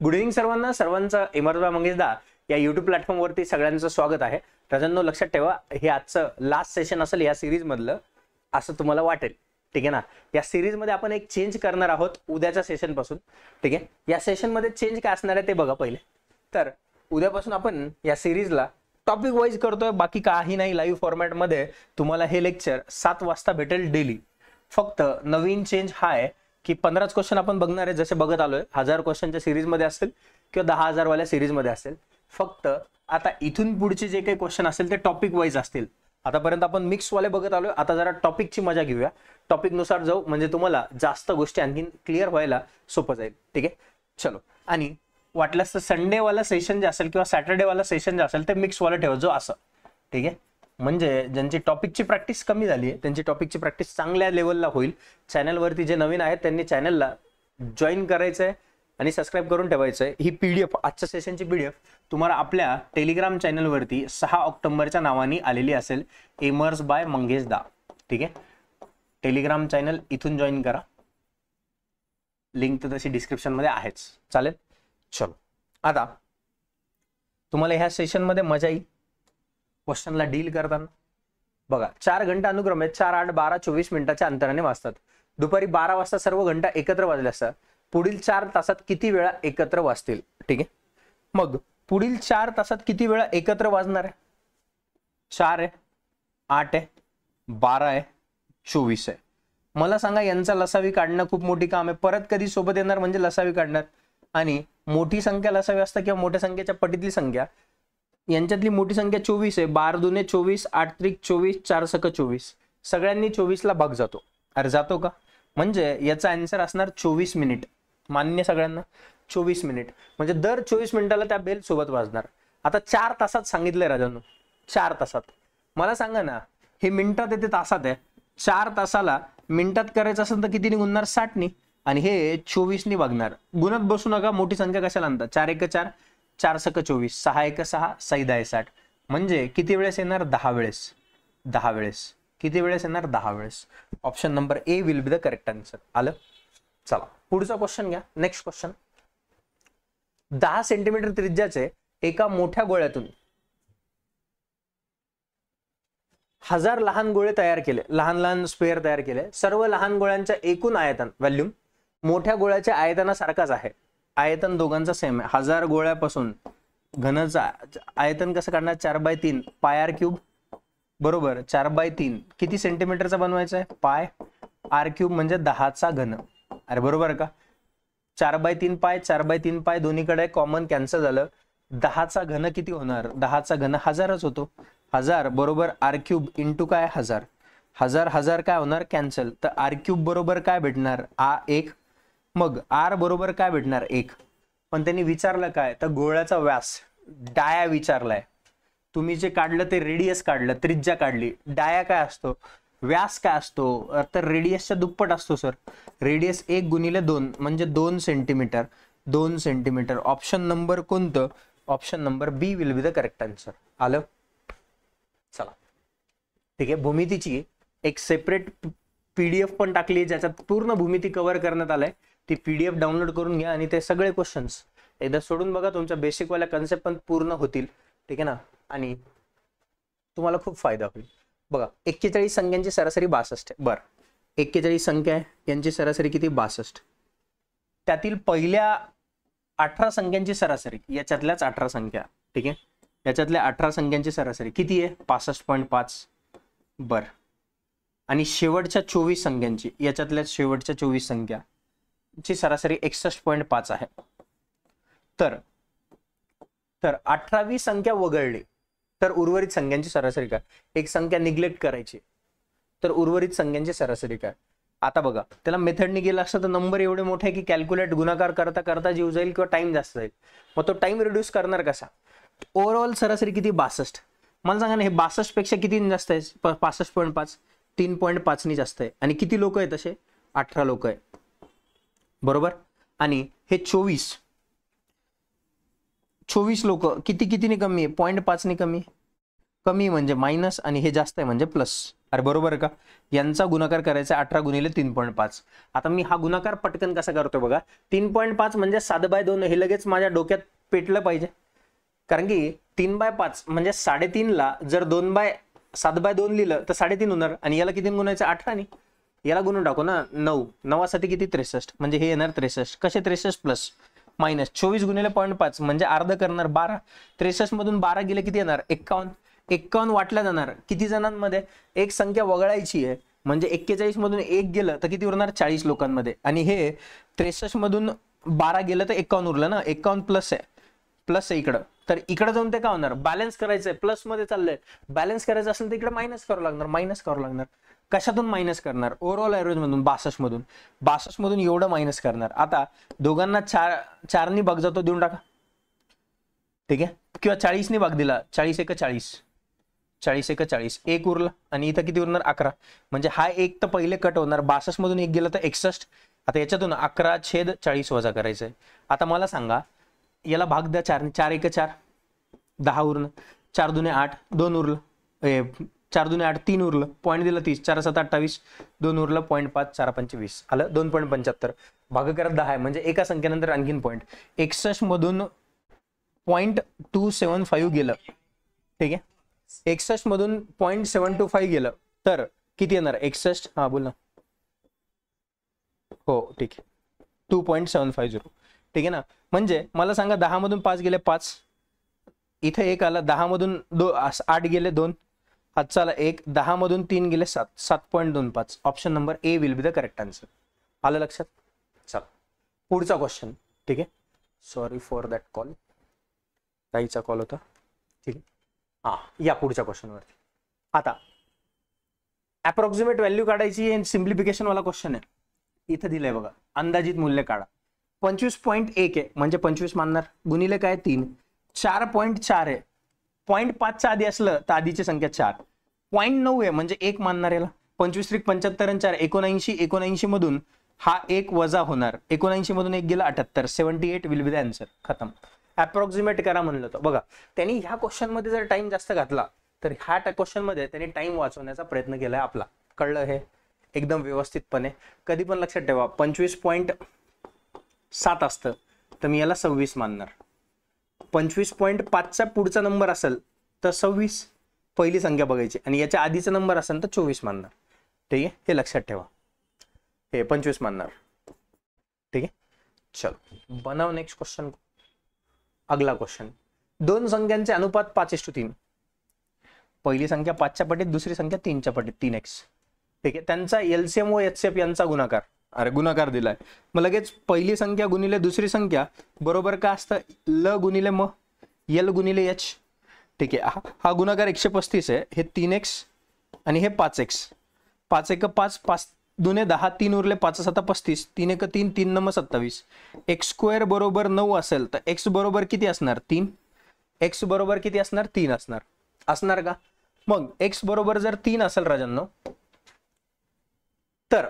Good evening सर्वांना. सर्वांचं immerse Mangesh दा या युट्यूब प्लॅटफॉर्मवरती सगळ्यांचं स्वागत आहे. राजांनो, लक्षात ठेवा, हे आजचं लास्ट सेशन असेल या सिरीज मधलं, असं तुम्हाला वाटेल. ठीक आहे ना. या सिरीज मध्ये आपण एक चेंज करणार आहोत उद्याच्या सेशन पासून. ठीक आहे. या सेशन मध्ये चेंज काय असणार आहे ते बघा पहिले. तर उद्यापासून आपण या सिरीजला टॉपिक वाईज करतोय, बाकी काही नाही. लाईव्ह फॉर्मॅट मध्ये तुम्हाला हे लेक्चर 7 वाजता भेटेल डेली. फक्त नवीन चेंज हा आहे की 15च क्वेश्चन आपण बघणार आहे, जसे बघत आलोय. 1000 क्वेश्चनच्या सिरीज मध्ये असेल किंवा 10,000 वाल्या सिरीज मध्ये असेल. फक्त आता इथून पुढचे जे काही क्वेश्चन असेल ते टॉपिक वाईज असतील. आतापर्यंत आपण मिक्स वाले बघत आलोय, आता जरा टॉपिकची मजा घेऊया. टॉपिक नुसार जाऊ, म्हणजे तुम्हाला जास्त गोष्टी आणखी क्लिअर व्हायला सोपं जाईल. ठीक आहे, चलो. आणि वाटल्यास तर संडे वाला सेशन जे असेल किंवा सॅटर्डे वाला सेशन जे असेल ते मिक्स वाला ठेवायचो असं. ठीक आहे. म्हणजे ज्यांची टॉपिकची प्रॅक्टिस कमी झाली आहे त्यांची टॉपिकची प्रॅक्टिस चांगल्या लेवलला होईल. चॅनलवरती जे नवीन आहेत त्यांनी चॅनलला जॉईन करायचंय आणि सबस्क्राईब करून ठेवायचंय. ही पीडीएफ, आजच्या सेशनची पीडीएफ तुम्हाला आपल्या टेलिग्राम चॅनलवरती 6 ऑक्टोबरच्या नावाने आलेली असेल, इमर्स बाय मंगेश दा. ठीक आहे. टेलिग्राम चॅनल इथून जॉईन करा, लिंक तर तशी डिस्क्रिप्शन मध्ये आहेच. चालेल, चलो. आता तुम्हाला ह्या सेशन मध्ये मजा येईल क्वेश्चनला डील करताना. बघा, 4 घंटा अनुक्रम आहेत. 4, 8, 12, 24 मिनिटाच्या अंतराने वाजतात. दुपारी 12 वाजता सर्व घंटा एकत्र वाजले असतात. पुढील 4 तासात किती वेळा एकत्र वाजतील? ठीक आहे. मग पुढील 4 तासात किती वेळा एकत्र वाजणार आहे? 4 आहे, 8 आहे, 12 आहे, 24 आहे. मला सांगा, यांचा लसावी काढणं खूप मोठी काम आहे. परत कधी सोबत येणार म्हणजे लसावी काढणार. आणि मोठी संख्या लसावी असतं किंवा मोठ्या संख्येच्या पटीतली संख्या, यांच्यातली मोठी संख्या 24 आहे. 12 दुने 24, 8 त्रिक 24, 4 सक 24. सगळ्यांनी 24 ला भाग जातो. अरे जातो का? म्हणजे याचा आन्सर असणार 24 मिनिट. मान्य सगळ्यांना? 24 मिनिट म्हणजे दर 24 मिनिटाला त्या बेल सोबत वाजणार. आता 4 तासात सांगितलंय राजांनो, 4 तासात. मला सांगा ना, हे मिनिटात येते तासात आहे. 4 तासाला मिनिटात करायचं असेल तर किती निघणार? 60 नी. आणि हे 24 नी बघणार. गुणत बसू नका, मोठी संख्या कशाला आणतात? 4 एक 4, 4 सक 24, 6 एक 6, 6 10 60. म्हणजे किती वेळेस येणार? 10 वेळेस. 10 वेळेस. किती वेळेस येणार? 10 वेळेस. Option number A will be the correct answer. आलं? चला, पुढचा क्वेश्चन घ्या. Next question. 10 सेंटीमीटर त्रिज्याचे एका मोठ्या गोळ्यातून 1000 लहान गोळे तयार केले, लहान लहान स्पेअर तयार केले. सर्व लहान गोळ्यांच्या एकूण आयतन, व्हॉल्यूम, मोठ्या गोळ्याच्या आयतनासारखाच आहे. आयतन दोघांचा सेम आहे. 1000 गोळ्यापासून घनचा आयतन कसं काढणार? 4/3 पाय आर क्यूब. बरोबर, 4/3 किती सेंटीमीटरचा बनवायचा आहे? पाय आर क्यूब म्हणजे 10चा घन. अरे बरोबर का? 4/3 पाय, 4/3 पाय दोन्हीकडे कॉमन कॅन्सल झालं. 10चा घन किती होणार? 10चा घन 1000च होतो. 1000 बरोबर आर क्यूब इंटू काय? 1000. 1000 1000 काय होणार? कॅन्सल. तर आर क्यूब बरोबर काय भेटणार? 1. मग आर बरोबर काय भेटणार? 1. पण त्यांनी विचारलं काय? तर गोळ्याचा व्यास, डाया विचारलाय. तुम्ही जे काढलं ते रेडियस काढलं, त्रिज्या काढली. डाया काय असतो? व्यास काय असतो? तर रेडियसच्या दुप्पट असतो सर. रेडियस 1 गुणिले 2 म्हणजे 2 सेंटीमीटर. 2 सेंटीमीटर. ऑप्शन नंबर कोणतं? Option number B will be the correct answer. आलं? चला, ठीक आहे. भूमितीची एक सेपरेट पीडीएफ पण टाकली, ज्याच्यात पूर्ण भूमिती कव्हर करण्यात आलाय. ती पीडीएफ डाउनलोड करून घ्या आणि ते सगळे क्वेश्चन्स एकदा सोडून बघा. तुमच्या बेसिक वाल्या कन्सेप्ट पण पूर्ण होतील. ठीक आहे ना. आणि तुम्हाला खूप फायदा होईल. बघा, 41 संख्यांची सरासरी 62 आहे. बरं, 41 संख्या आहे, यांची सरासरी किती? 62. त्यातील पहिल्या 18 संख्यांची सरासरी, याच्यातल्याच 18 संख्या, ठीक आहे, याच्यातल्या 18 संख्यांची सरासरी किती आहे? 65.5. बरं, आणि शेवटच्या 24 संख्यांची, याच्यातल्या शेवटच्या 24 संख्या ची सरासरी 61.5 आहे. तर 18वी संख्या वगळली तर उर्वरित संख्यांची सरासरी काय? एक संख्या निग्लेक्ट करायची तर उर्वरित संख्यांची सरासरी काय? आता बघा, त्याला मेथडने गेलं असतं तर नंबर एवढे मोठे की कॅल्क्युलेट गुणाकार करता करता जीव जाईल किंवा टाइम जास्त जाईल. मग तो टाइम रिड्यूस करणार कसा? ओव्हरऑल सरासरी किती? 62. मला सांगा ना, हे 62 पेक्षा किती जास्त आहे? 65.5. 3.5 नी जास्त आहे. आणि किती लोक आहेत असे? 18 लोक आहे. बरोबर. आणि हे 24 लोक कितीने कमी आहे? 0.5 ने कमी. कमी म्हणजे मायनस आणि हे जास्त आहे म्हणजे प्लस. अरे बरोबर का, यांचा गुणाकार करायचा 18 गुणिले 3.5. आता मी हा गुणाकार पटकन कसा करतोय बघा. 3.5 म्हणजे 7/2 हे लगेच माझ्या डोक्यात पेटलं पाहिजे, कारण की 3/5 म्हणजे 3.5 ला जर 7/2 लिहिलं तर 3.5 होणार, आणि याला किती गुणायचं 18 ने, याला गुणून टाकू ना 9, 9 साठी किती 63, म्हणजे हे येणार 63. कसे 63 प्लस मायनस 24 गुणिले 0.5 म्हणजे अर्ध करणार 12. 63 मधून 12 गेले किती येणार 51. 51 वाटल्या जाणार किती जणांमध्ये, एक संख्या वगळायची आहे, म्हणजे 41 मधून 1 गेलं तर किती उरणार 40 लोकांमध्ये, आणि हे 63 मधून 12 गेलं तर 51 उरलं ना. 51 प्लस आहे इकडं, तर इकडे जाऊन ते काय होणार, बॅलन्स करायचंय, प्लस मध्ये चाललंय, बॅलन्स करायचं असेल तर इकडे मायनस करावं लागणार. कशातून मायनस करणार, ओव्हरऑल ऍव्हरेज मधून 62 मधून एवढं मायनस करणार. आता दोघांना 4 भाग जातो देऊन टाका, ठीक आहे, किंवा 40 ने भाग दिला, 40 × 40 एक उरला, आणि इथं किती उरणार 11, म्हणजे हा एक तर पहिले कट होणार, 62 मधून एक गेलं तर 61. आता याच्यातून 11/40 वजा करायचंय. आता मला सांगा, याला भाग द्या 4 ने, 4 × 4 10 उरलं, 4 × 2 = 8 2 उरलं, 4 × 2 = 8 3 उरलं, पॉईंट दिला 30, 4 × 7 = 28 2 उरलं, 0.5 4 × 5 = 20 आलं, 2.75 भाग करत 10 आहे, म्हणजे एका संख्येनंतर आणखीन पॉईंट. 61 मधून 0.275 गेलं, ठीक आहे, 61 मधून 0.725 गेलं तर किती येणार 61, हा बोल ना, हो ठीक आहे 2.750, ठीक आहे ना. म्हणजे मला सांगा 10 मधून 5 गेले 5, इथे 1 आला, 10 मधून 8 गेले 2, हातचा आला 1, 10 मधून 3 गेले 7, 7.25. Option number A will be the correct answer. आलं लक्षात. चला पुढचा क्वेश्चन, ठीक आहे, सॉरी फॉर दॅट कॉल, ताईचा कॉल होता, ठीक आहे. हा या पुढच्या क्वेश्चन वरती. आता अप्रॉक्सिमेट व्हॅल्यू काढायची, सिम्प्लिफिकेशन वाला क्वेश्चन आहे. इथं दिलंय बघा, अंदाजित मूल्य काढा. 25.1 आहे म्हणजे 25 मानणार, गुणिले काय 3, 4.4 आहे, 0.5च्या आधी असलं तर आधीची संख्या 4, 0.9 आहे म्हणजे 1 मानणार याला. 25 × 75 आणि 4 79, 79 मधून हा 1 वजा होणार, 79 मधून 1 गेला 78, 78 विल बी द आन्सर. खतम. अप्रॉक्सिमेट करा म्हणलं तर बघा, त्यांनी ह्या क्वेश्चन मध्ये जर टाइम जास्त घातला तर ह्या क्वेश्चन मध्ये त्यांनी टाइम वाचवण्याचा प्रयत्न केलाय आपला. कळलं हे एकदम व्यवस्थितपणे. कधी पण लक्षात ठेवा, 25.7 असतं तर मी याला 26 मानणार, 25.5चा पुढचा नंबर असेल तर 26 पहिली संख्या बघायची, आणि याच्या आधीचा नंबर असेल तर 24 मानणार, ठीक आहे, हे लक्षात ठेवा. हे 25 मानणार, ठीक आहे. चलो बनाओ नेक्स्ट क्वेश्चन. अगला क्वेश्चन, दोन संख्यांचे अनुपात 5:3, पहिली संख्या 5च्या पटीत, दुसरी संख्या 3च्या पटीत, 3x, ठीक आहे. त्यांचा एलसीएम व एचसीएफ यांचा गुणाकार, अरे गुणाकार दिलाय, मग लगेच पहिली संख्या गुणिले दुसरी संख्या बरोबर का असतं, ल गुणिले म, एल गुणिले एच, ठीक आहे. हा गुणाकार 135 आहे, हे 3x आणि हे 5x, 5 × 5 5 2 10, 3 उरले, 5 7 35, 3 × 3 3 9 27, x² बरोबर 9 असेल तर x बरोबर किती असणार 3, x बरोबर किती असणार 3 असणार का. मग x बरोबर जर 3 असेल राजांनो, तर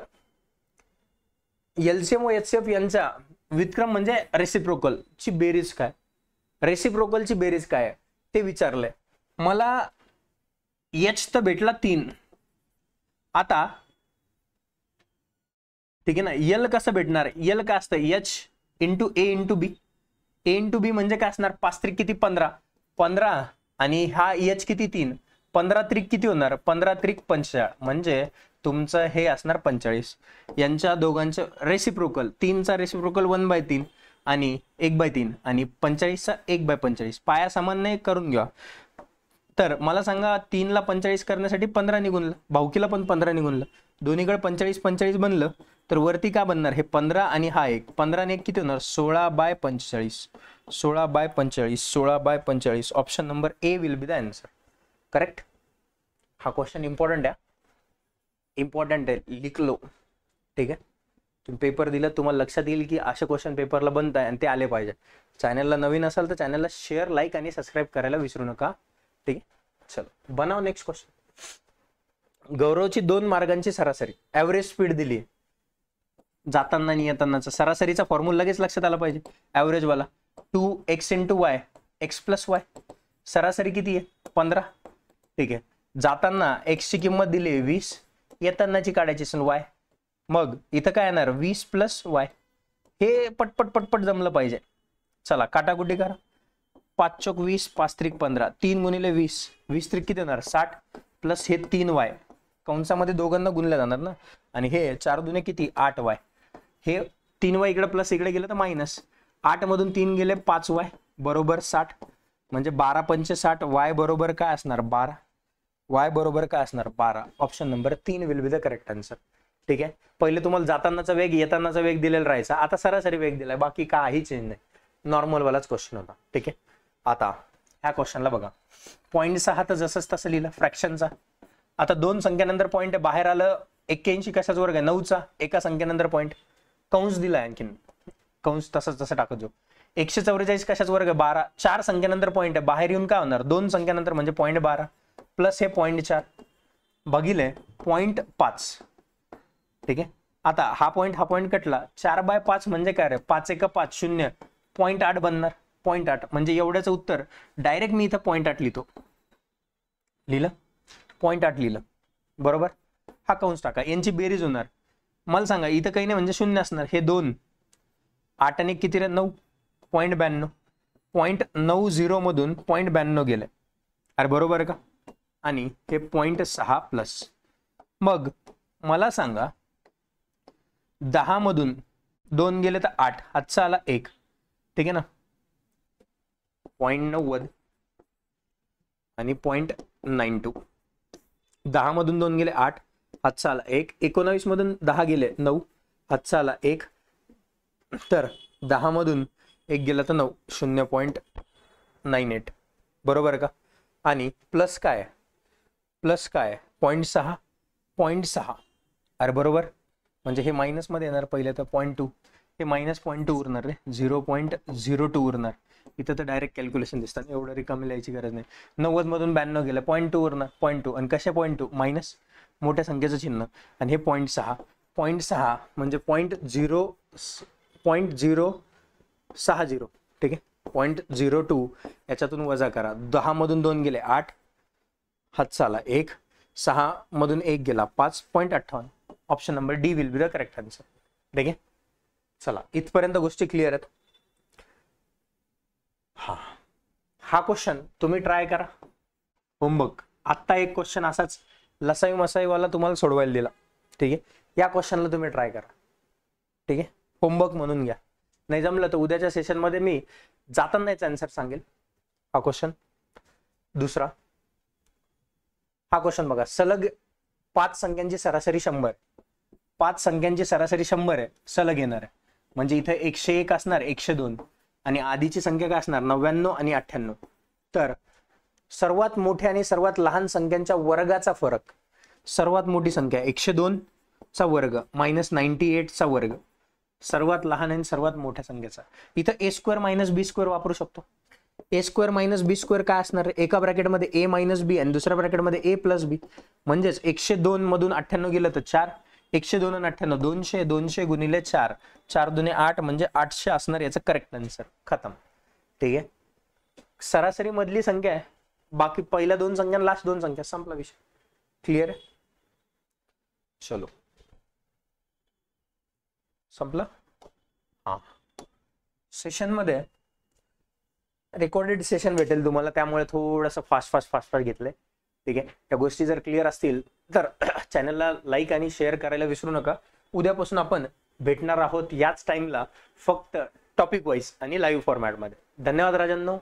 एलसीएम व एचसीएफ यांचा व्युत्क्रम म्हणजे रेसिप्रोकल ची बेरीज काय, रेसिप्रोकलची बेरीज काय आहे ते विचारलंय मला. एच तर भेटला 3, आता ठीक आहे ना, यल कसं भेटणार, यल काय असतं एच इंटू ए इंटू बी, ए इंटू बी म्हणजे काय असणार, 5 त्रिक किती 15, आणि हा एच किती 3, 15 त्रिक किती होणार, 15 त्रिक 45, म्हणजे तुमचं हे असणार 45. यांच्या दोघांचं रेसिप्रोकल, 3चा रेसिप्रोकल 1/3 आणि 1/3 आणि 45चा 1/45, पाया सामान्य करून घ्या. तर मला सांगा 3 ला 45 करण्यासाठी 15 निघूनलं, भाऊकीला पण 15 निघूनलं, दोन्हीकडे 45 बनलं, तर वरती काय बनणार, हे 15 आणि हा 1, 15 आणि 1 किती होणार 16/45, 16/45. Option number A will be the answer. Correct. हा क्वेश्चन इम्पॉर्टंट आहे, लिख लो, ठीक आहे. तुम्ही पेपर दिला, तुम्हाला लक्षात येईल की असे क्वेश्चन पेपरला बनत आहे आणि ते आले पाहिजे. चॅनलला नवीन असाल तर चॅनलला शेअर, लाईक आणि सबस्क्राईब करायला विसरू नका, ठीक आहे. चलो बनाव नेक्स्ट क्वेश्चन. गौरवची 2 मार्गांची सरासरी, ऍव्हरेज स्पीड दिली आहे, जाताना आणि येतानाचा सरासरीचा फॉर्म्युला लगेच लक्षात आला पाहिजे. ऍव्हरेज वाला 2x × y, x + y, सरासरी किती आहे 15, ठीक आहे. जाताना x ची किंमत दिली 20, येतानाची काढायची असेल y, मग इथं काय येणार 20 प्लस y. हे पटपट पटपट जमलं पाहिजे. चला काटाकुटी करा. 5 चोक 20, 5 त्रिक 15, 3 गुणिले 20, 20 त्रिक किती होणार 60, प्लस हे 3y कंसामध्ये दोघांना गुणले जाणार ना, आणि हे 4 दुने किती 8y, हे 3y इकडे प्लस इकडे गेलं तर मायनस, 8 मधून 3 गेले 5y बरोबर 60, म्हणजे 12 पंचे 60, y बरोबर काय असणार 12, y बरोबर काय असणार 12. Option number 3 will be the correct answer. ठीक आहे, पहिले तुम्हाला जातानाचा वेग येतानाचा वेग दिलेला राहायचा, आता सरासरी वेग दिलाय, बाकी काही चेंज नाही, नॉर्मल वालाच क्वेश्चन होता. ठीक आहे, आता ह्या क्वेश्चनला बघा, 0.6 तर जसंच तसं लिहिलं फ्रॅक्शनचा. आता दोन संख्येनंतर पॉईंट बाहेर आलं, 81 कशाचा वर्ग आहे 9चा, एका संख्येनंतर पॉईंट, कंस दिलाय आणखीन, कंस तसंच तसं टाकत जाऊ. 144 कशाचा वर्ग आहे 12, 4 संख्येनंतर पॉईंट आहे, बाहेर येऊन काय होणार 2 संख्येनंतर म्हणजे 0.12 प्लस हे 0.4 बघिले 0.5. ठीक आहे, आता हा पॉईंट कटला, 4/5 म्हणजे काय रे 5 1 5 0, 0.8 बनणार, 0.8 म्हणजे एवढ्याचं उत्तर. डायरेक्ट मी इथं 0.8 लिहितो, लिहिलं 0.8 लिहिलं बरोबर. हा कंस टाका, यांची बेरीज होणार, मला सांगा इथं काही नाही म्हणजे 0 असणार, हे 2, 8 आणि किती रे 9, 0.92, 0.90 मधून 0.92 गेले, अरे बरोबर आहे का, आणि हे 0.6 प्लस. मग मला सांगा 10 मधून 2 गेले तर 8, हातचा आला 1, ठीक आहे ना, 0.90 आणि 0.92, 10 मधून 2 गेले 8, हातचा आला 1, 19 मधून 10 गेले 9, हातचा आला 1, तर 10 मधून 1 गेला तर 9, 0.98 बरोबर का. आणि प्लस काय, प्लस काय 0.6, 0.6 अरे बरोबर, म्हणजे हे मायनस मध्ये येणार पहिले तर 0.2, हे मायनस 0.2 उरणार रे, 0.02 उरणार. इथं तर डायरेक्ट कॅल्क्युलेशन दिसतात, एवढं रिकामी लिहायची गरज नाही. 90 मधून 92 गेलं 0.2 उरणार, 0.2, आणि कशा 0.2 मायनस मोठ्या संख्येचं चिन्ह, आणि हे 0.6, 0.6 म्हणजे 0.060, ठीक आहे, 0.02 याच्यातून वजा करा, 10 मधून 2 गेले 8, हातचा आला 1, 6 मधून 1 गेला 5, 0.58. Option number D will be the correct answer. ठीक आहे, चला इथपर्यंत गोष्टी क्लिअर आहेत. हा क्वेश्चन तुम्ही ट्राय करा, होमवर्क. आत्ता एक क्वेश्चन असाच लसाई मसाई वाला तुम्हाला सोडवायला दिला, ठीक आहे, या क्वेश्चनला तुम्ही ट्राय करा. ठीक आहे, होमवर्क म्हणून घ्या, नाही जमलं तर उद्याच्या सेशन मध्ये मी जातानाच आन्सर सांगेल. हा क्वेश्चन दुसरा, हा क्वेश्चन बघा, सलग 5 संख्यांची सरासरी 100, 5 संख्यांची सरासरी 100 आहे, सलग येणार आहे, म्हणजे इथे 101 असणार, 102, आणि आधीची संख्या काय असणार 99 आणि 98. तर सर्वात मोठ्या आणि सर्वात लहान संख्यांच्या वर्गाचा फरक, सर्वात मोठी संख्या 102 चा वर्ग मायनस 98 चा वर्ग, सर्वात लहान आणि सर्वात मोठ्या संख्येचा. इथं a square minus B square वापरू शकतो. a square minus B square काय असणार, एका ब्रॅकेटमध्ये a मायनस बी आणि दुसऱ्या ब्रॅकेटमध्ये a प्लस बी, म्हणजेच 102 मधून 98 गेलं तर 4, 102 आणि 98 200, 200 गुणिले 4, 4 दुने 8 म्हणजे 800 असणार याचं करेक्ट आन्सर. खतम. ठीक आहे, सरासरी मधली संख्या आहे, बाकी पहिल्या 2 संख्या लास्ट 2 संख्या, संपला विषय. क्लिअर आहे, चलो संपलं. हा, सेशन मध्ये रेकॉर्डेड सेशन भेटेल तुम्हाला, त्यामुळे थोडंसं फास्ट घेतलंय. ठीक आहे, त्या गोष्टी जर क्लिअर असतील तर चॅनलला लाईक आणि शेअर करायला विसरू नका. उद्यापासून आपण भेटणार आहोत याच टाइमला, फक्त टॉपिक वाईज आणि लाईव्ह फॉर्मॅटमध्ये. धन्यवाद राजांनो.